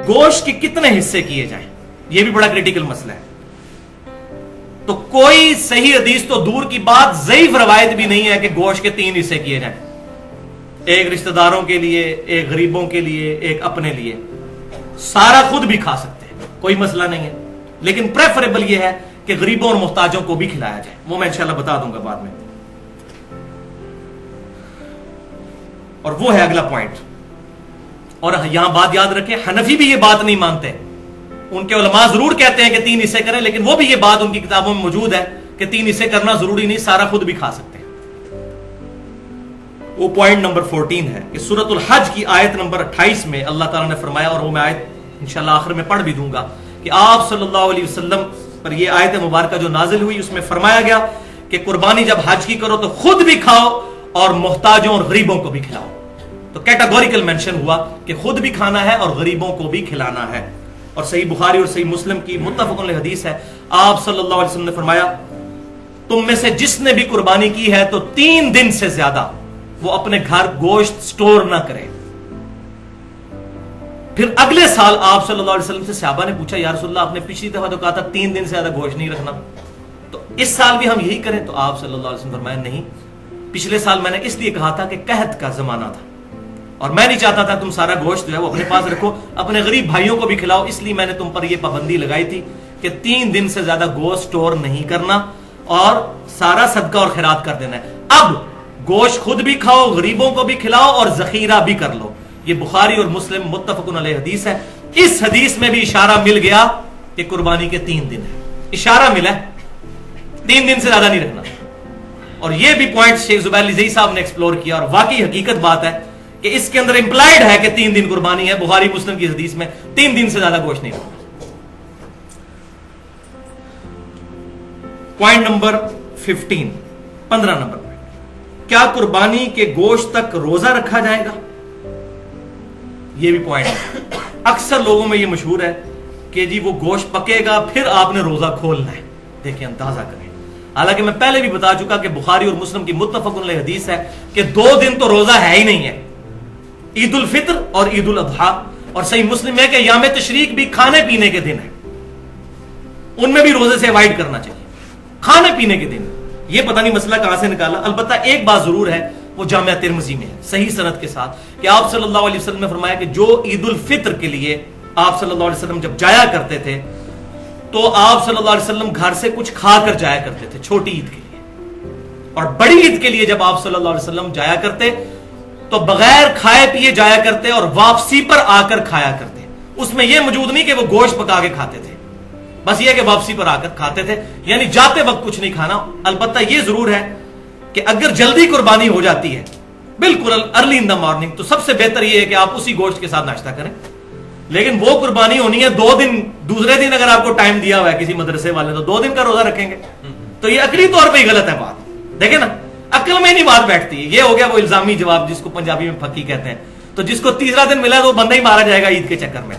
گوشت کے کتنے حصے کیے جائیں، یہ بھی بڑا کریٹیکل مسئلہ ہے. تو کوئی صحیح حدیث تو دور کی بات، ضعیف روایت بھی نہیں ہے کہ گوشت کے 3 حصے کیے جائیں، ایک رشتہ داروں کے لیے، ایک غریبوں کے لیے، ایک اپنے لیے. سارا خود بھی کھا سکتے ہیں، کوئی مسئلہ نہیں ہے، لیکن پریفریبل یہ ہے کہ غریبوں اور محتاجوں کو بھی کھلایا جائے. وہ میں انشاءاللہ بتا دوں گا بعد میں. اور وہ ہے اگلا پوائنٹ. اور یہاں بات یاد رکھیں، حنفی بھی یہ بات نہیں مانتے. ان کے علماء ضرور کہتے ہیں کہ 3 حصے کریں، لیکن وہ بھی یہ بات ان کی کتابوں میں موجود ہے کہ 3 حصے کرنا ضروری نہیں، سارا خود بھی کھا سکتے ہیں. وہ پوائنٹ نمبر 14 ہے کہ سورۃ الحج کی آیت نمبر 28 میں اللہ تعالیٰ نے فرمایا، اور وہ میں آیت انشاءاللہ آخر میں پڑھ بھی دوں گا، کہ آپ صلی اللہ علیہ وسلم پر یہ آیت مبارکہ جو نازل ہوئی، اس میں فرمایا گیا کہ قربانی جب حج کی کرو تو خود بھی کھاؤ اور محتاجوں اور غریبوں کو بھی کھلاؤ. تو کیٹاگوریکل مینشن ہوا کہ خود بھی کھانا ہے اور غریبوں کو بھی کھلانا ہے. اور صحیح بخاری اور صحیح مسلم کی متفق علیہ حدیث ہے، آپ صلی اللہ علیہ وسلم نے فرمایا، تم میں سے جس نے بھی قربانی کی ہے تو 3 دن سے زیادہ وہ اپنے گھر گوشت سٹور نہ کرے. پھر اگلے سال آپ صلی اللہ علیہ وسلم سے صحابہ نے پوچھا، یا رسول اللہ، آپ نے پچھلی دفعہ تو کہا تھا 3 دن سے زیادہ گوشت نہیں رکھنا، تو اس سال بھی ہم یہی کریں؟ تو آپ صلی اللہ علیہ وسلم فرمایا، نہیں، پچھلے سال میں نے اس لیے کہا تھا کہ قحط کا زمانہ تھا اور میں نہیں چاہتا تھا تم سارا گوشت جو ہے وہ اپنے پاس رکھو، اپنے غریب بھائیوں کو بھی کھلاؤ، اس لیے میں نے تم پر یہ پابندی لگائی تھی کہ 3 دن سے زیادہ گوشت سٹور نہیں کرنا اور سارا صدقہ اور خیرات کر دینا ہے. اب گوشت خود بھی کھاؤ، غریبوں کو بھی کھلاؤ اور ذخیرہ بھی کر لو. یہ بخاری اور مسلم متفق علیہ حدیث ہے. اس حدیث میں بھی اشارہ مل گیا کہ قربانی کے 3 دن ہے، اشارہ ملا، 3 دن سے زیادہ نہیں رکھنا. اور یہ بھی پوائنٹ شیخ زبیر علی زئی صاحب نے ایکسپلور کیا، اور واقعی حقیقت بات ہے کہ اس کے اندر امپلائڈ ہے کہ 3 دن قربانی ہے. بخاری مسلم کی حدیث میں 3 دن سے زیادہ گوشت نہیں رکھنا. پوائنٹ نمبر 15 نمبر، کیا قربانی کے گوشت تک روزہ رکھا جائے گا؟ یہ بھی پوائنٹ ہے. اکثر لوگوں میں یہ مشہور ہے کہ جی وہ گوشت پکے گا پھر آپ نے روزہ کھولنا ہے. دیکھیں، اندازہ کریں، حالانکہ میں پہلے بھی بتا چکا کہ بخاری اور مسلم کی متفق علیہ حدیث ہے کہ 2 دن تو روزہ ہے ہی نہیں ہے، عید الفطر اور عید الاضحیٰ. اور صحیح مسلم ہے کہ یوم تشریق بھی کھانے پینے کے دن ہے، ان میں بھی روزے سے اوائڈ کرنا چاہیے، کھانے پینے کے دن. یہ پتہ نہیں مسئلہ کہاں سے نکالا. البتہ ایک بات ضرور ہے، وہ جامعہ ترمذی میں ہے صحیح سند کے ساتھ، کہ آپ صلی اللہ علیہ وسلم نے فرمایا کہ جو عید الفطر کے لیے آپ صلی اللہ علیہ وسلم جب جایا کرتے تھے تو آپ صلی اللہ علیہ وسلم گھر سے کچھ کھا کر جایا کرتے تھے چھوٹی عید کے لیے، اور بڑی عید کے لیے جب آپ صلی اللہ علیہ وسلم جایا کرتے تو بغیر کھائے پیے جایا کرتے اور واپسی پر آ کر کھایا کرتے. اس میں یہ موجود نہیں کہ وہ گوشت پکا کے کھاتے تھے، بس یہ کہ واپسی پر آ کر کھاتے تھے، یعنی جاتے وقت کچھ نہیں کھانا. البتہ یہ ضرور ہے کہ اگر جلدی قربانی ہو جاتی ہے بالکل ارلی ان دا مارننگ، تو سب سے بہتر یہ ہے کہ آپ اسی گوشت کے ساتھ ناشتہ کریں. لیکن وہ قربانی ہونی ہے 2 دن، دوسرے دن اگر آپ کو ٹائم دیا ہوا ہے کسی مدرسے والے تو 2 دن کا روزہ رکھیں گے، تو یہ عقلی طور پہ ہی غلط ہے بات. دیکھیں نا، عقل میں نہیں بات بیٹھتی. یہ ہو گیا وہ الزامی جواب جس کو پنجابی میں پھکی کہتے ہیں. تو جس کو تیسرا دن ملا تو وہ بندہ ہی مارا جائے گا عید کے چکر میں.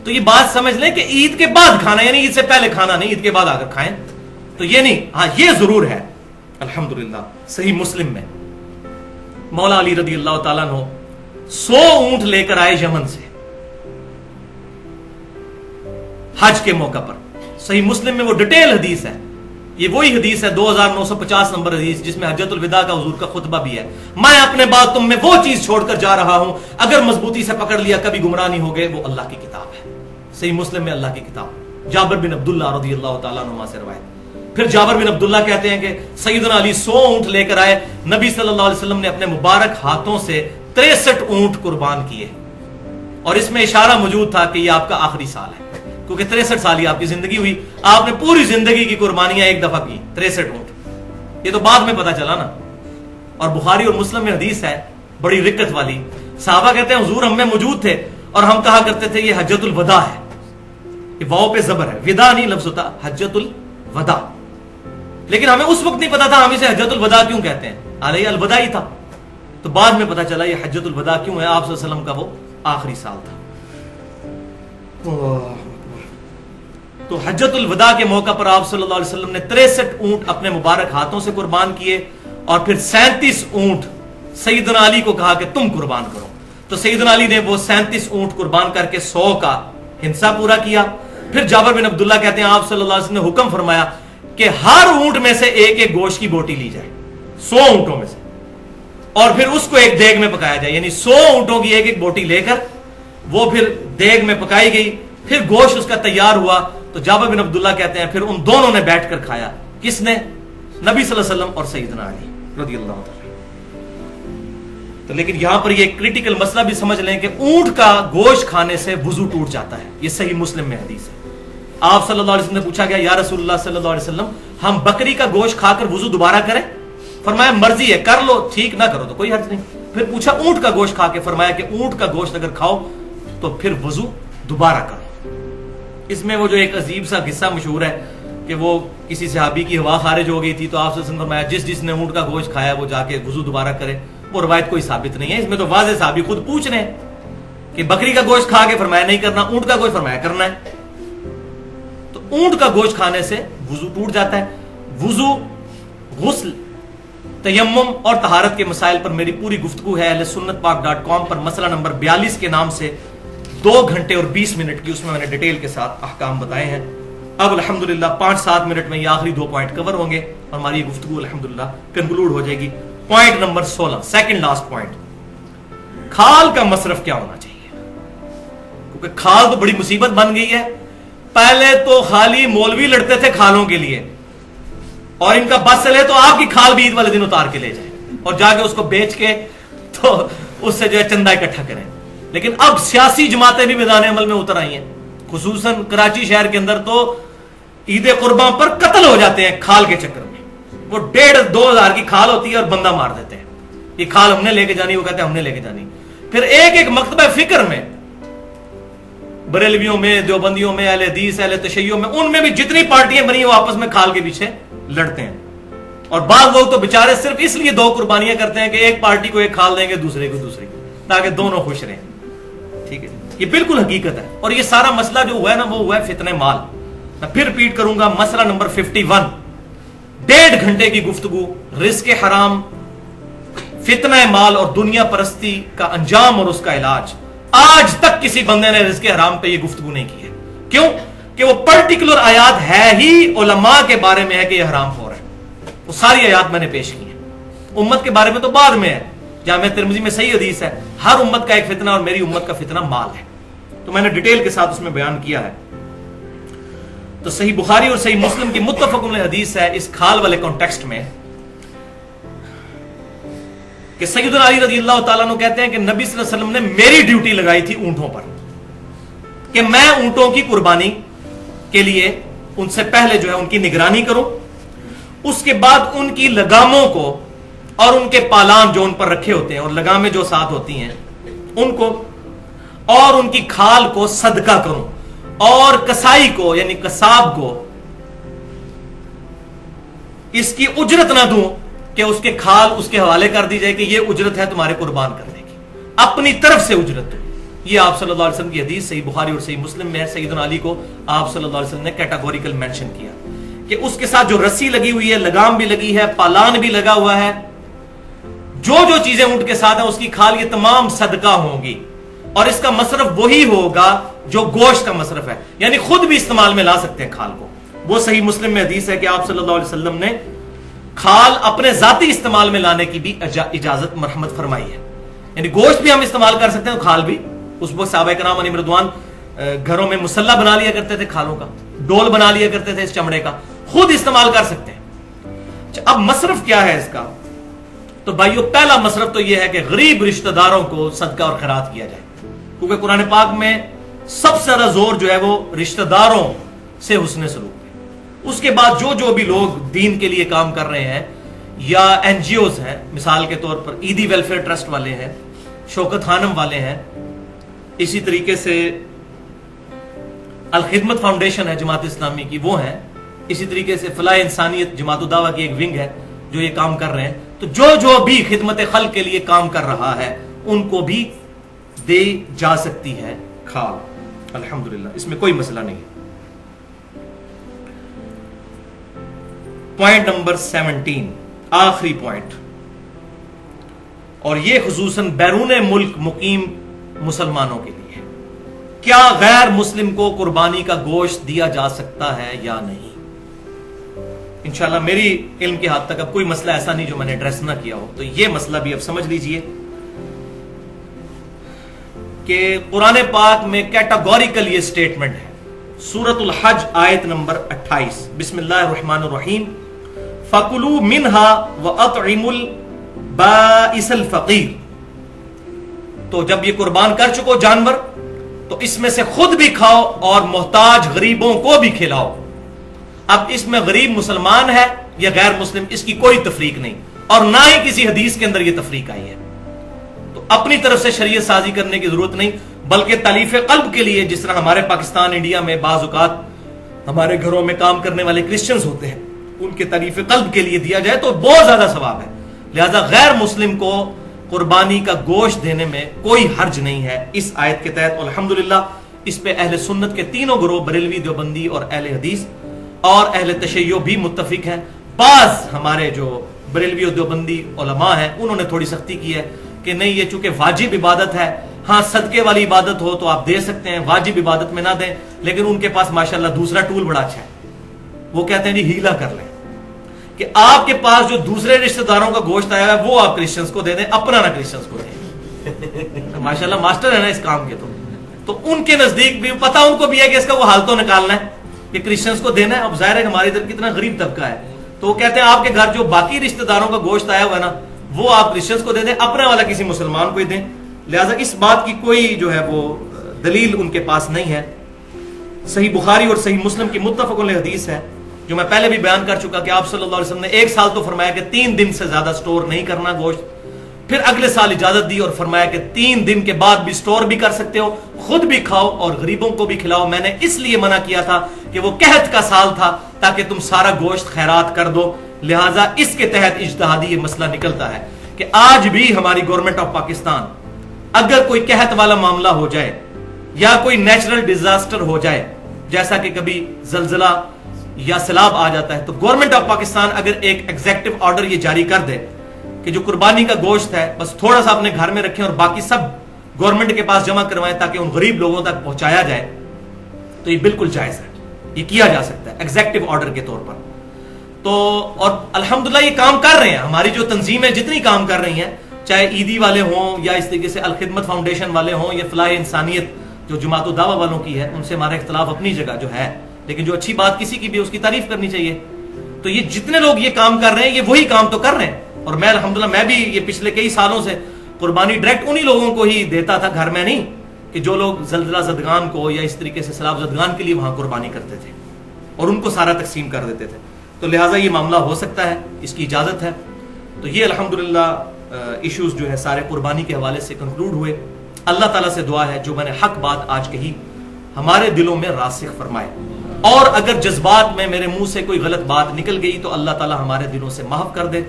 تو یہ بات سمجھ لیں کہ عید کے بعد کھانا، یعنی عید سے پہلے کھانا نہیں، عید کے بعد آ کر کھائیں. تو یہ نہیں. ہاں یہ ضرور ہے الحمدللہ صحیح مسلم میں مولا علی رضی اللہ تعالیٰ عنہ 100 اونٹ لے کر آئے یمن سے حج کے موقع پر. صحیح مسلم میں وہ ڈیٹیل حدیث ہے. یہ وہی حدیث ہے 2950 نمبر حدیث جس میں حجۃ الوداع کا حضور کا خطبہ بھی ہے. میں اپنے بعد تم میں وہ چیز چھوڑ کر جا رہا ہوں، اگر مضبوطی سے پکڑ لیا کبھی گمراہ نہیں ہو گئے. وہ اللہ کی کتاب ہے. صحیح مسلم میں اللہ کی کتاب. جابر بن عبداللہ رضی اللہ تعالیٰ عنہ سے روایت. پھر جابر بن عبداللہ کہتے ہیں کہ سیدنا علی 100 اونٹ لے کر آئے. نبی صلی اللہ علیہ وسلم نے اپنے مبارک ہاتھوں سے 63 اونٹ قربان کیے، اور اس میں اشارہ موجود تھا کہ یہ آپ کا آخری سال ہے، کیونکہ 63 سال ہی آپ کی زندگی ہوئی. آپ نے پوری زندگی کی قربانیاں ایک دفعہ کی 63 اونٹ. یہ تو بعد میں پتا چلا نا. اور بخاری اور مسلم میں حدیث ہے بڑی رکت والی. صحابہ کہتے ہیں حضور ہم میں موجود تھے اور ہم کہا کرتے تھے یہ حجۃ الوداع ہے. یہ واو پہ زبر ہے، ودا نہیں لفظ ہوتا، حجۃ الوداع. لیکن ہمیں اس وقت نہیں پتا تھا ہم اسے حجۃ الوداع کیوں کہتے ہیں، حالانکہ الوداع ہی تھا. تو بعد میں پتا چلا یہ حجۃ الوداع کیوں ہے، آپ صلی اللہ علیہ وسلم کا وہ آخری سال تھا. تو حجۃ الوداع کے موقع پر آپ صلی اللہ علیہ وسلم نے 63 اونٹ اپنے مبارک ہاتھوں سے قربان کیے، اور پھر 37 اونٹ سیدنا علی کو کہا کہ تم قربان کرو. تو سیدنا علی نے وہ 37 اونٹ قربان کر کے 100 کا ہنسا پورا کیا. پھر جابر بن عبداللہ کہتے ہیں آپ صلی اللہ علیہ وسلم نے حکم فرمایا کہ ہر اونٹ میں سے ایک ایک گوشت کی بوٹی لی جائے 100 اونٹوں میں سے, اور پھر اس کو ایک دیگ میں پکایا جائے. یعنی 100 اونٹوں کی ایک ایک بوٹی لے کر وہ پھر دیگ میں پکائی گئی. پھر گوشت اس کا تیار ہوا تو جابر بن عبداللہ کہتے ہیں پھر ان دونوں نے بیٹھ کر کھایا. کس نے؟ نبی صلی اللہ علیہ وسلم اور سیدنا علی رضی اللہ عنہ. تو لیکن یہاں پر یہ کریٹیکل مسئلہ بھی سمجھ لیں کہ اونٹ کا گوشت کھانے سے وضو ٹوٹ جاتا ہے. یہ صحیح مسلم میں حدیث ہے. آپ صلی اللہ علیہ وسلم نے پوچھا گیا یا رسول اللہ صلی اللہ علیہ وسلم ہم بکری کا گوشت کھا کر وضو دوبارہ کریں؟ فرمایا مرضی ہے, کر لو, ٹھیک نہ کرو تو کوئی حرج نہیں. پھر پوچھا اونٹ کا گوشت کھا کے, فرمایا کہ اونٹ کا گوشت اگر کھاؤ تو پھر وضو دوبارہ کرو. اس میں وہ جو ایک عجیب سا قصہ مشہور ہے کہ وہ کسی صحابی کی ہوا خارج ہو گئی تھی تو آپ صلی اللہ علیہ وسلم نے فرمایا جس نے اونٹ کا گوشت کھایا وہ جا کے وضو دوبارہ کرے. وہ روایت کوئی ثابت نہیں ہے. اس میں تو واضح صحابی خود پوچھ رہے ہیں کہ بکری کا گوشت کھا کے, فرمایا نہیں کرنا, اونٹ کا گوشت فرمایا کرنا ہے. تو اونٹ کا گوشت کھانے سے وضو ٹوٹ جاتا ہے. وضو, غسل, تیمم اور طہارت کے مسائل پر میری پوری گفتگو ہے اہل سنت پاک.com پر, مسئلہ نمبر 42 کے نام سے 2 گھنٹے اور 20 منٹ کی, اس میں نے ڈیٹیل کے ساتھ احکام بتائے ہیں. اب الحمدللہ 5-7 منٹ میں یہ آخری 2 پوائنٹ کور ہوں گے اور ہماری گفتگو الحمدللہ کنکلوڈ ہو جائے گی. Point number 16, second last point, کھال کا مصرف کیا ہونا چاہیے؟ کیونکہ کھال تو بڑی مصیبت بن گئی ہے. پہلے تو خالی مولوی لڑتے تھے کھالوں کے لیے, اور ان کا بس چلے تو آپ کی کھال بھی عید والے دن اتار کے لے جائیں اور جا کے اس کو بیچ کے تو اس سے جو ہے چندہ اکٹھا کریں. لیکن اب سیاسی جماعتیں بھی میدان عمل میں اتر آئی ہیں. خصوصاً کراچی شہر کے اندر تو عید قرباں پر قتل ہو جاتے ہیں کھال کے چکر میں. وہ 1,500-2 ہزار کی کھال ہوتی ہے اور بندہ مار دیتے ہیں. یہ کھال ہم نے لے کے جانی, وہ کہتے ہیں ہم نے لے کے جانی. پھر ایک ایک مکتبہ فکر میں, بریلویوں میں, دیوبندیوں میں, اہل حدیث, اہل تشیع میں, ان میں بھی جتنی پارٹیاں بنی وہ آپس میں کھال کے پیچھے لڑتے ہیں. اور بعض لوگ تو بیچارے صرف اس لیے 2 قربانیاں کرتے ہیں کہ ایک پارٹی کو ایک کھال دیں گے, دوسرے کو دوسرے کو, تاکہ دونوں خوش رہیں. ٹھیک ہے, یہ بالکل حقیقت ہے. اور یہ سارا مسئلہ جو ہوا ہے نا وہ ہوا ہے فتنہ مال. میں پھر ریپیٹ کروں گا, مسئلہ نمبر 51, 1.5 گھنٹے کی گفتگو, رزق حرام, فتنہ مال اور دنیا پرستی کا انجام اور اس کا علاج. آج تک کسی بندے نے رزق حرام پہ یہ گفتگو نہیں کی ہے. کیوں؟ کہ وہ پرٹیکولر آیات ہے ہی علماء کے بارے میں ہے کہ یہ حرام خور ہے. وہ ساری آیات میں نے پیش کی ہیں. امت کے بارے میں تو بعد میں ہے. جامع ترمذی میں صحیح حدیث ہے, ہر امت کا ایک فتنہ اور میری امت کا فتنہ مال ہے. تو میں نے ڈیٹیل کے ساتھ اس میں بیان کیا ہے. تو صحیح بخاری اور صحیح مسلم کی متفق علیہ حدیث ہے اس کھال والے کانٹیکسٹ میں کہ سیدنا علی رضی اللہ تعالیٰ عنہ کہتے ہیں کہ نبی صلی اللہ علیہ وسلم نے میری ڈیوٹی لگائی تھی اونٹوں پر کہ میں اونٹوں کی قربانی کے لیے ان سے پہلے جو ہے ان کی نگرانی کروں, اس کے بعد ان کی لگاموں کو اور ان کے پالان جو ان پر رکھے ہوتے ہیں اور لگامیں جو ساتھ ہوتی ہیں ان کو اور ان کی کھال کو صدقہ کروں, اور کسائی کو یعنی قصاب کو اس کی اجرت نہ دوں کہ اس کے کھال اس کے حوالے کر دی جائے کہ یہ اجرت ہے تمہارے قربان کرنے کی, اپنی طرف سے اجرت دو. یہ آپ صلی اللہ علیہ وسلم کی حدیث صحیح بخاری اور صحیح مسلم میں ہے. سیدنا علی کو آپ صلی اللہ علیہ وسلم نے کیٹاگوریکل مینشن کیا کہ اس کے ساتھ جو رسی لگی ہوئی ہے, لگام بھی لگی ہے, پالان بھی لگا ہوا ہے, جو جو چیزیں اونٹ کے ساتھ ہیں اس کی کھال یہ تمام صدقہ ہوں گی, اور اس کا مصرف وہی ہوگا جو گوشت کا مصرف ہے, یعنی خود بھی استعمال میں لا سکتے ہیں کھال کو. وہ صحیح مسلم میں حدیث ہے کہ آپ صلی اللہ علیہ وسلم نے کھال اپنے ذاتی استعمال میں لانے کی بھی اجازت مرحمت فرمائی ہے. یعنی گوشت بھی ہم استعمال کر سکتے ہیں, کھال بھی. اس وقت صحابہ کرام علیہم رضوان گھروں میں مسلح بنا لیا کرتے تھے کھالوں کا, ڈول بنا لیا کرتے تھے اس چمڑے کا, خود استعمال کر سکتے ہیں. اب مصرف کیا ہے اس کا؟ تو بھائیو پہلا مصرف تو یہ ہے کہ غریب رشتہ داروں کو صدقہ اور خیرات کیا جائے, کیونکہ قرآن پاک میں سب سے زیادہ زور جو ہے وہ رشتہ داروں سے حسن سلوک ہے. اس کے بعد جو بھی لوگ دین کے لیے کام کر رہے ہیں یا این جی اوز ہیں, مثال کے طور پر عیدی ویلفیئر ٹرسٹ والے ہیں, شوکت خانم والے ہیں, اسی طریقے سے الخدمت فاؤنڈیشن ہے جماعت اسلامی کی, وہ ہیں, اسی طریقے سے فلاح انسانیت جماعت الدعوہ کی ایک ونگ ہے جو یہ کام کر رہے ہیں. تو جو بھی خدمت خلق کے لیے کام کر رہا ہے ان کو بھی دے جا سکتی ہے کھال, الحمدللہ, اس میں کوئی مسئلہ نہیں. پوائنٹ نمبر 17, آخری پوائنٹ, اور یہ خصوصاً بیرون ملک مقیم مسلمانوں کے لیے کیا غیر مسلم کو قربانی کا گوشت دیا جا سکتا ہے یا نہیں؟ انشاءاللہ میری علم کے حد تک اب کوئی مسئلہ ایسا نہیں جو میں نے ایڈریس نہ کیا ہو، تو یہ مسئلہ بھی اب سمجھ لیجئے کہ قرآن پاک میں کیٹاگوریکل یہ سٹیٹمنٹ ہے، سورۃ الحج آیت نمبر 28، بسم اللہ الرحمن الرحیم، فَكُلُوا مِنْهَا وَأَطْعِمُوا الْبَائِسَ الْفَقِيرَ۔ تو جب یہ قربان کر چکو جانور تو اس میں سے خود بھی کھاؤ اور محتاج غریبوں کو بھی کھلاؤ۔ اب اس میں غریب مسلمان ہے یا غیر مسلم، اس کی کوئی تفریق نہیں، اور نہ ہی کسی حدیث کے اندر یہ تفریق آئی ہے۔ تو اپنی طرف سے شریعت سازی کرنے کی ضرورت نہیں، بلکہ تالیف قلب کے لیے، جس طرح ہمارے پاکستان انڈیا میں بعض اوقات ہمارے گھروں میں کام کرنے والے کرسچنز ہوتے ہیں، ان کے تالیف قلب کے لیے دیا جائے تو بہت زیادہ ثواب ہے۔ لہذا غیر مسلم کو قربانی کا گوشت دینے میں کوئی حرج نہیں ہے اس آیت کے تحت۔ الحمدللہ اس پہ اہل سنت کے تینوں گروہ، بریلوی، دیوبندی اور اہل حدیث اور اہل تشیع بھی متفق ہیں۔ بعض ہمارے جو بریلوی اور دیوبندی علماء ہیں انہوں نے تھوڑی سختی کی ہے کہ نہیں، یہ چونکہ واجب عبادت ہے، ہاں صدقے والی عبادت ہو تو آپ دے سکتے ہیں، واجب عبادت میں نہ دیں۔ لیکن ان کے پاس ماشاءاللہ دوسرا ٹول بڑا اچھا ہے، وہ کہتے ہیں جی ہیلا کر لیں کہ آپ کے پاس جو دوسرے رشتہ داروں کا گوشت آیا ہے وہ آپ کرسچنز کو دے دیں، اپنا نہ کرسچنز کو دیں۔ ماشاءاللہ ماسٹر ہے نا اس کام کے، تو ان کے نزدیک بھی پتہ ان کو بھی ہے کہ اس کا وہ حال تو نکالنا ہے کہ کرسچنز کو دینا ہے۔ اب ظاہر ہے کہ ہمارے ادھر کتنا غریب طبقہ ہے، تو وہ کہتے ہیں آپ کے گھر جو باقی رشتہ داروں کا گوشت آیا ہوا ہے نا وہ آپ کرسچنز کو دے دیں، اپنا والا کسی مسلمان کو ہی دیں۔ لہٰذا اس بات کی کوئی جو ہے وہ دلیل ان کے پاس نہیں ہے۔ صحیح بخاری اور صحیح مسلم کی متفق علیہ حدیث ہے جو میں پہلے بھی بیان کر چکا کہ آپ صلی اللہ علیہ وسلم نے 1 سال تو فرمایا کہ 3 دن سے زیادہ سٹور نہیں کرنا گوشت، پھر اگلے سال اجازت دی اور فرمایا کہ 3 دن کے بعد بھی سٹور بھی کر سکتے ہو، خود بھی کھاؤ اور غریبوں کو بھی کھلاؤ۔ میں نے اس لیے منع کیا تھا کہ وہ قحط کا سال تھا تاکہ تم سارا گوشت خیرات کر دو۔ لہٰذا اس کے تحت اجتہادی یہ مسئلہ نکلتا ہے کہ آج بھی ہماری گورنمنٹ آف پاکستان اگر کوئی قحط والا معاملہ ہو جائے یا کوئی نیچرل ڈیزاسٹر ہو جائے، جیسا کہ کبھی زلزلہ یا سیلاب آ جاتا ہے، تو گورنمنٹ آف پاکستان اگر ایک ایگزیکٹو آرڈر یہ جاری کر دے کہ جو قربانی کا گوشت ہے بس تھوڑا سا اپنے گھر میں رکھیں اور باقی سب گورنمنٹ کے پاس جمع کروائیں تاکہ ان غریب لوگوں تک پہنچایا جائے، تو یہ بالکل جائز ہے، یہ کیا جا سکتا ہے ایگزیکٹو آرڈر کے طور پر۔ تو اور الحمدللہ یہ کام کر رہے ہیں، ہماری جو تنظیمیں جتنی کام کر رہی ہیں، چاہے عیدی والے ہوں یا اس طریقے سے الخدمت فاؤنڈیشن والے ہوں یا فلاح انسانیت جو جماعت الدعوہ والوں کی ہے، ان سے ہمارا اختلاف اپنی جگہ جو ہے، لیکن جو اچھی بات کسی کی بھی اس کی تعریف کرنی چاہیے۔ تو یہ جتنے لوگ یہ کام کر رہے ہیں یہ وہی کام تو کر رہے ہیں، اور میں الحمدللہ میں بھی یہ پچھلے کئی سالوں سے قربانی ڈائریکٹ انہی لوگوں کو ہی دیتا تھا، گھر میں نہیں، کہ جو لوگ زلزلہ زدگان کو یا اس طریقے سے سیلاب زدگان کے لیے وہاں قربانی کرتے تھے اور ان کو سارا تقسیم کر دیتے تھے۔ تو لہٰذا یہ معاملہ ہو سکتا ہے، اس کی اجازت ہے۔ تو یہ الحمدللہ ایشوز جو ہے سارے قربانی کے حوالے سے کنکلوڈ ہوئے۔ اللہ تعالیٰ سے دعا ہے جو میں نے حق بات آج کہی ہمارے دلوں میں راسخ فرمائے، اور اگر جذبات میں میرے منہ سے کوئی غلط بات نکل گئی تو اللہ تعالیٰ ہمارے دلوں سے معاف کر دے،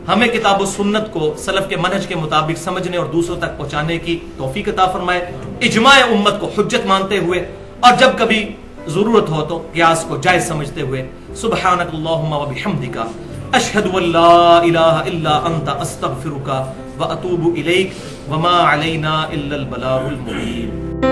ہمیں کتاب و سنت کو سلف کے منہج کے مطابق سمجھنے اور دوسروں تک پہنچانے کی توفیق عطا فرمائے، اجماع امت کو حجت مانتے ہوئے، اور جب کبھی ضرورت ہو تو قیاس کو جائز سمجھتے ہوئے۔ سبحانک اللہم و بحمدک، اشہد ان لا الہ الا انت، استغفرک و اتوب الیک، وما علینا الا البلاغ المبین۔